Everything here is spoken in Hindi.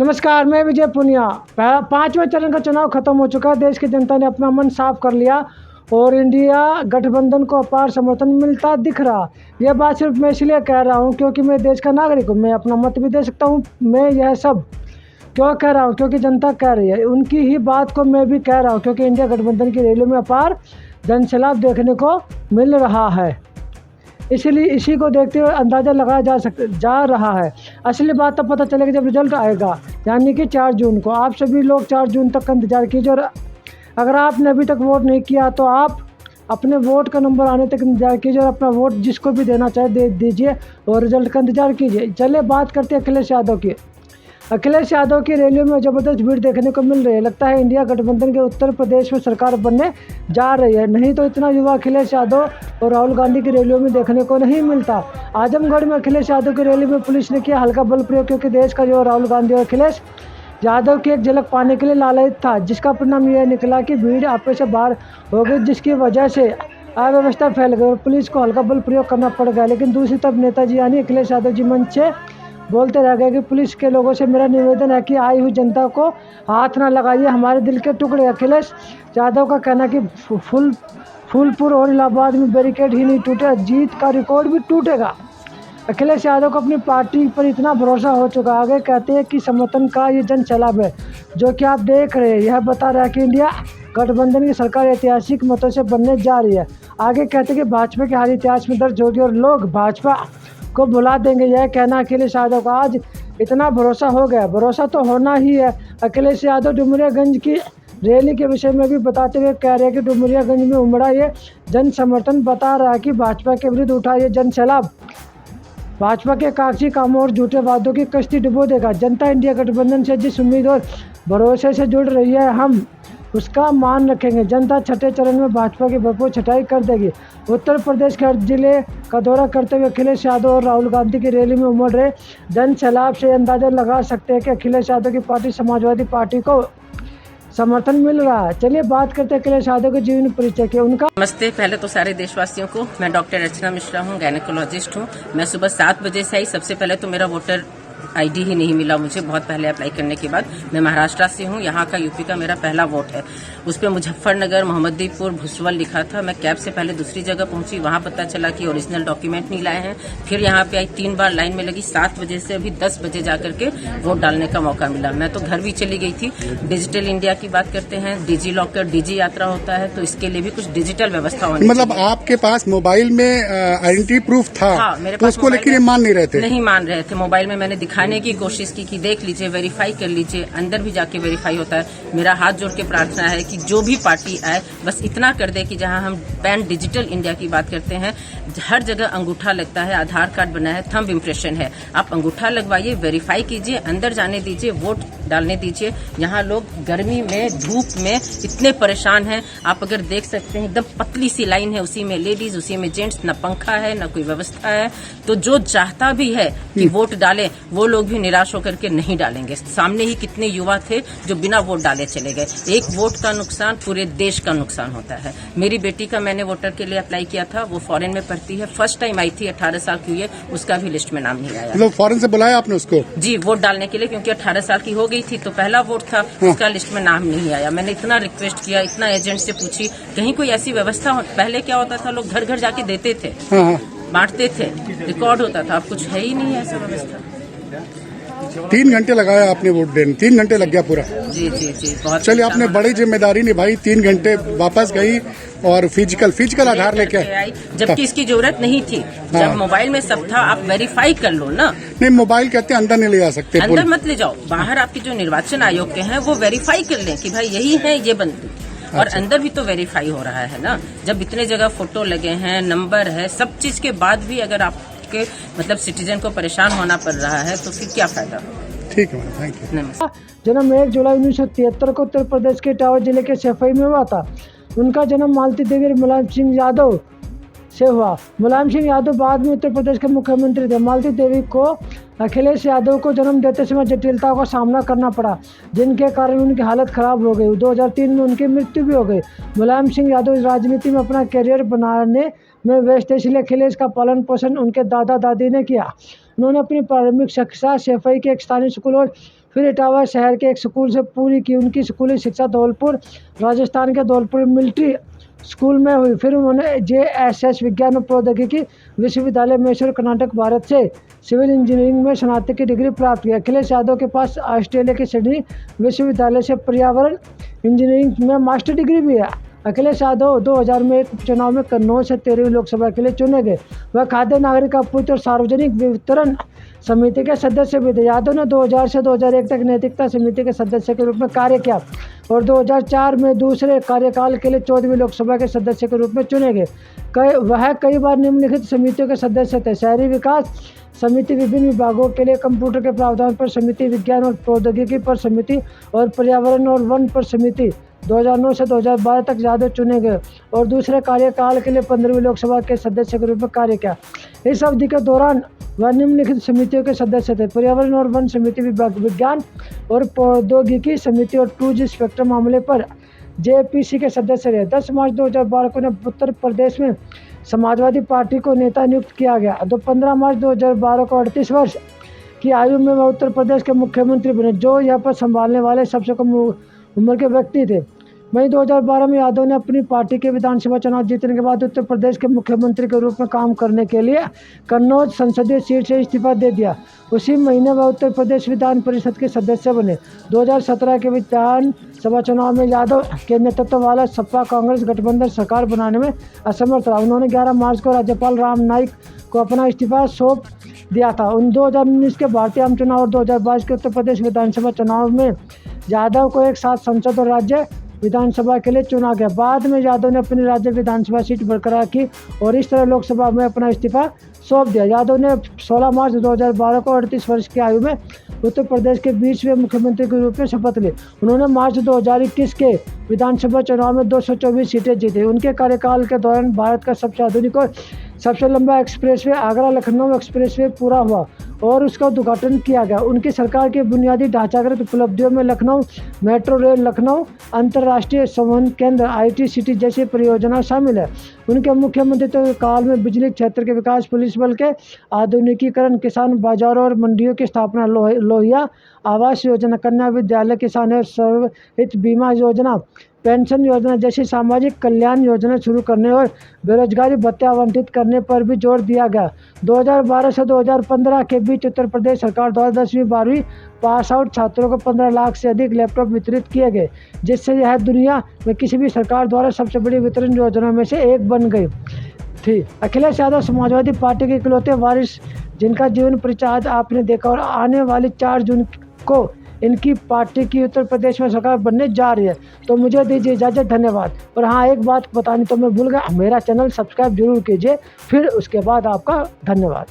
नमस्कार, मैं विजय पुनिया। पांचवें चरण का चुनाव खत्म हो चुका है। देश की जनता ने अपना मन साफ कर लिया और इंडिया गठबंधन को अपार समर्थन मिलता दिख रहा। यह बात सिर्फ मैं इसलिए कह रहा हूं क्योंकि मैं देश का नागरिक हूं। मैं अपना मत भी दे सकता हूं। मैं यह सब क्यों कह रहा हूं? क्योंकि जनता कह रही है। उनकी ही बात को मैं भी कह रहा हूं क्योंकि इंडिया गठबंधन की रैलियों में अपार जनसैलाब देखने को मिल रहा है। इसलिए इसी को देखते हुए अंदाज़ा लगाया जा रहा है। असली बात तब पता चलेगा जब रिजल्ट आएगा, यानी कि 4 जून को। आप सभी लोग 4 जून तक का इंतजार कीजिए और अगर आपने अभी तक वोट नहीं किया तो आप अपने वोट का नंबर आने तक इंतजार कीजिए और अपना वोट जिसको भी देना चाहे दे दीजिए और रिजल्ट का इंतजार कीजिए। चलिए बात करते हैं अखिलेश यादव की। अखिलेश यादव की रैलियों में ज़बरदस्त भीड़ देखने को मिल रही है। लगता है इंडिया गठबंधन के उत्तर प्रदेश में सरकार बनने जा रही है। नहीं तो इतना युवा अखिलेश यादव और राहुल गांधी की रैलियों में देखने को नहीं मिलता। आजमगढ़ में अखिलेश यादव की रैली में पुलिस ने किया हल्का बल प्रयोग क्योंकि देश का युवा राहुल गांधी और अखिलेश यादव की एक झलक पाने के लिए लालयित था, जिसका परिणाम यह निकला कि भीड़ आपे से बाहर हो गई, जिसकी वजह से अव्यवस्था फैल गई और पुलिस को हल्का बल प्रयोग करना पड़ गया। लेकिन दूसरी तरफ नेताजी यानी अखिलेश यादव जी मंच से बोलते रह गए कि पुलिस के लोगों से मेरा निवेदन है कि आई हुई जनता को हाथ ना लगाइए, हमारे दिल के टुकड़े। अखिलेश यादव का कहना कि फूलपुर और इलाहाबाद में बैरिकेड ही नहीं टूटे, जीत का रिकॉर्ड भी टूटेगा। अखिलेश यादव को अपनी पार्टी पर इतना भरोसा हो चुका। आगे कहते हैं कि समर्थन का ये जन सैलाब है जो कि आप देख रहे हैं, यह बता रहा है कि इंडिया गठबंधन की सरकार ऐतिहासिक मतों से बनने जा रही है। आगे कहते हैं कि भाजपा की हार इतिहास में दर्ज होगी और लोग भाजपा को भुला देंगे। यह कहना अखिलेश यादव का आज इतना भरोसा हो गया। भरोसा तो होना ही है। अखिलेश यादव डुमरियागंज की रैली के विषय में भी बताते हुए कह रहे हैं कि डुमरियागंज में उमड़ा ये जन समर्थन बता रहा है कि भाजपा के विरुद्ध उठा ये जन सैलाब भाजपा के कागजी कामों और झूठे वादों की कश्ती डुबो देगा। जनता इंडिया गठबंधन से जिस उम्मीद और भरोसे से जुड़ रही है, हम उसका मान रखेंगे। जनता छठे चरण में भाजपा की भरपूर छटाई कर देगी। उत्तर प्रदेश के हर जिले का दौरा करते हुए अखिलेश यादव और राहुल गांधी की रैली में उमड़ रहे जन सैलाब से अंदाजा लगा सकते हैं कि अखिलेश यादव की पार्टी समाजवादी पार्टी को समर्थन मिल रहा है। चलिए बात करते हैं अखिलेश यादव के जीवन परिचय के। उनका नमस्ते। पहले तो सारे देशवासियों को, मैं डॉक्टर अर्चना मिश्रा हूँ, गायनेकोलॉजिस्ट हूँ। मैं सुबह 7 बजे से आई। सबसे पहले तो मेरा वोटर आईडी ही नहीं मिला मुझे, बहुत पहले अप्लाई करने के बाद। मैं महाराष्ट्र से हूँ, यहाँ का यूपी का मेरा पहला वोट है। उस पर मुजफ्फरनगर, मोहम्मदीपुर, भुसवल लिखा था। मैं कैब से पहले दूसरी जगह पहुंची, वहां पता चला कि ओरिजिनल डॉक्यूमेंट नहीं लाए हैं। फिर यहाँ पे आई, 3 बार लाइन में लगी। 7 बजे से अभी 10 बजे जाकर के वोट डालने का मौका मिला। मैं तो घर भी चली गई थी। डिजिटल इंडिया की बात करते हैं, डिजी लॉकर, डिजी यात्रा होता है, तो इसके लिए भी कुछ डिजिटल व्यवस्था होनी मतलब आपके पास मोबाइल में आइडेंटिटी प्रूफ था? हाँ, मेरे तो पास उसको लेकर मान नहीं रहे थे? नहीं मान रहे थे। मोबाइल में मैंने दिखाने की कोशिश की कि देख लीजिए, वेरीफाई कर लीजिए। अंदर भी जाके वेरीफाई होता है। मेरा हाथ जोड़ के प्रार्थना है कि जो भी पार्टी आए बस इतना कर दे कि जहां हम पैन डिजिटल इंडिया की बात करते हैं, हर जगह अंगूठा लगता है, आधार कार्ड बना है, थंब इम्प्रेशन है। आप अंगूठा लगवाइए, वेरीफाई कीजिए, अंदर जाने दीजिए, वोट डालने दीजिए। यहाँ लोग गर्मी में, धूप में इतने परेशान हैं। आप अगर देख सकते हैं, एकदम पतली सी लाइन है, उसी में लेडीज, उसी में जेंट्स, न पंखा है न कोई व्यवस्था है। तो जो चाहता भी है कि वोट डालें, वो लोग भी निराश होकर के नहीं डालेंगे। सामने ही कितने युवा थे जो बिना वोट डाले चले गए। एक वोट का नुकसान पूरे देश का नुकसान होता है। मेरी बेटी का मैंने वोटर के लिए अप्लाई किया था, वो फॉरेन में पढ़ती है, फर्स्ट टाइम आई थी, 18 साल की हुई है, उसका भी लिस्ट में नाम नहीं आया। मतलब फॉरेन से बुलाया आपने उसको? जी, वोट डालने के लिए, क्योंकि 18 साल की हो गई थी तो पहला वोट था, उसका लिस्ट में नाम नहीं आया। मैंने इतना रिक्वेस्ट किया, इतना एजेंट से पूछी, कहीं कोई ऐसी व्यवस्था हो। पहले क्या होता था, लोग घर घर जाके देते थे, बांटते थे, रिकॉर्ड होता था। अब कुछ है ही नहीं ऐसा व्यवस्था। 3 घंटे लगाया आपने वोट देने? 3 घंटे लग गया पूरा? जी जी जी, बहुत। चलिए, आपने बड़ी जिम्मेदारी निभाई। 3 घंटे वापस गई और फिजिकल आधार लेके आई, जबकि इसकी जरूरत नहीं थी। जब मोबाइल में सब था, आप वेरीफाई कर लो ना। नहीं, मोबाइल कहते हैं अंदर नहीं ले जा सकते। अंदर मत ले जाओ, बाहर आपके जो निर्वाचन आयोग के हैं वो वेरीफाई कर लें कि भाई यही है, ये बंद। और अंदर भी तो वेरीफाई हो रहा है ना। जब इतने जगह फोटो लगे हैं, नंबर है, सब चीज के बाद भी अगर आपके मतलब सिटीजन को परेशान होना पड़ रहा है तो फिर क्या फायदा। ठीक है, थैंक यू। नमस्कार। जन्म 1 जुलाई 1973 को उत्तर प्रदेश के इटावा जिले के सफाई में हुआ था। उनका जन्म मालती देवी और मुलायम सिंह यादव से हुआ। मुलायम सिंह यादव बाद में उत्तर प्रदेश के मुख्यमंत्री थे। मालती देवी को अखिलेश यादव को जन्म देते समय जटिलताओं का सामना करना पड़ा, जिनके कारण उनकी हालत खराब हो गई। 2003 में उनकी मृत्यु भी हो गई। मुलायम सिंह यादव राजनीति में अपना करियर बनाने में व्यस्त थे, इसलिए अखिलेश का पालन पोषण उनके दादा दादी ने किया। उन्होंने अपनी प्रारंभिक शिक्षा सैफई के एक स्थानीय स्कूल और फिर इटावा शहर के एक स्कूल से पूरी की। उनकी स्कूली शिक्षा धौलपुर राजस्थान के धौलपुर मिलिट्री स्कूल में हुई। फिर उन्होंने JSS विज्ञान और प्रौद्योगिकी विश्वविद्यालय मैसूर कर्नाटक भारत से सिविल इंजीनियरिंग में स्नातक की डिग्री प्राप्त की। अखिलेश यादव के पास ऑस्ट्रेलिया के सिडनी विश्वविद्यालय से पर्यावरण इंजीनियरिंग में मास्टर डिग्री भी है। अखिलेश यादव 2000 में एक उपचुनाव में कन्नौज से 13वीं लोकसभा के लिए चुने गए। वह खाद्य नागरिक आपूर्ति और सार्वजनिक वितरण समिति के सदस्य भी थे। यादव ने 2000 से 2001 तक नैतिकता समिति के सदस्य के रूप में कार्य किया और 2004 में दूसरे कार्यकाल के लिए 14वीं लोकसभा के सदस्य के रूप में चुने गए। वह कई बार निम्नलिखित समितियों के सदस्य थे: शहरी विकास समिति, विभिन्न विभागों के लिए कंप्यूटर के प्रावधान पर समिति, विज्ञान और प्रौद्योगिकी पर समिति और पर्यावरण और वन पर समिति। 2009 से 2012 तक यादव चुने गए और दूसरे कार्यकाल के लिए 15वीं लोकसभा के सदस्य के रूप में कार्य किया। इस अवधि के दौरान वह निम्नलिखित समितियों के सदस्य थे: पर्यावरण और वन समिति, विज्ञान और प्रौद्योगिकी समिति और 2G स्पेक्ट्रम मामले पर JPC के सदस्य रहे। 10 मार्च 2012 को उन्हें उत्तर प्रदेश में समाजवादी पार्टी को नेता नियुक्त किया गया। 15 मार्च 2012 को 38 वर्ष की आयु में वह उत्तर प्रदेश के मुख्यमंत्री बने, जो यह पद संभालने वाले सबसे कम उम्र के व्यक्ति थे। मई 2012 में यादव ने अपनी पार्टी के विधानसभा चुनाव जीतने के बाद उत्तर प्रदेश के मुख्यमंत्री के रूप में काम करने के लिए कन्नौज संसदीय सीट से इस्तीफा दे दिया। उसी महीने वह उत्तर प्रदेश विधान परिषद के सदस्य बने। 2017 के विधानसभा चुनाव में यादव के नेतृत्व वाला सपा कांग्रेस गठबंधन सरकार बनाने में असमर्थ रहा। उन्होंने 11 मार्च को राज्यपाल राम नाईक को अपना इस्तीफा सौंप दिया था। 2019 के भारतीय आम चुनाव और 2022 के उत्तर प्रदेश विधानसभा चुनाव में यादव को एक साथ संसद और राज्य विधानसभा के लिए चुना गया। बाद में यादव ने अपनी राज्य विधानसभा सीट बरकरार की और इस तरह लोकसभा में अपना इस्तीफा सौंप दिया। यादव ने 16 मार्च 2012 को 38 वर्ष की आयु में उत्तर प्रदेश के 20वें मुख्यमंत्री के रूप में शपथ ली। उन्होंने मार्च 2021 के विधानसभा चुनाव में 224 सीटें जीती। उनके कार्यकाल के दौरान भारत का सबसे आधुनिक और सबसे लंबा एक्सप्रेसवे आगरा लखनऊ एक्सप्रेसवे पूरा हुआ और उसका उद्घाटन किया गया। उनकी सरकार के बुनियादी ढांचागत उपलब्धियों में लखनऊ मेट्रो रेल, लखनऊ अंतर्राष्ट्रीय संवहन केंद्र IT सिटी जैसी परियोजना शामिल है। उनके मुख्यमंत्रित्व काल में बिजली क्षेत्र के विकास, पुलिस बल के आधुनिकीकरण, किसान बाजारों और मंडियों की स्थापना, लोहिया आवास योजना, कन्या विद्यालय, किसान और सर्वहित बीमा योजना, पेंशन योजना जैसी सामाजिक कल्याण योजना शुरू करने और बेरोजगारी भत्ते आवंटित करने पर भी जोर दिया गया। 2012 से 2015 के बीच उत्तर प्रदेश सरकार द्वारा 10वीं 12वीं पास आउट छात्रों को 15 लाख से अधिक लैपटॉप वितरित किए गए, जिससे यह दुनिया में किसी भी सरकार द्वारा सबसे बड़ी वितरण योजनाओं में से एक बन गई थी। अखिलेश यादव समाजवादी पार्टी के इकलौते वारिस, जिनका जीवन परिचय आज आपने देखा और आने वाली 4 जून को इनकी पार्टी की उत्तर प्रदेश में सरकार बनने जा रही है। तो मुझे दीजिए इजाज़त, धन्यवाद। और हाँ, एक बात बतानी तो मैं भूल गया, मेरा चैनल सब्सक्राइब जरूर कीजिए। फिर उसके बाद आपका धन्यवाद।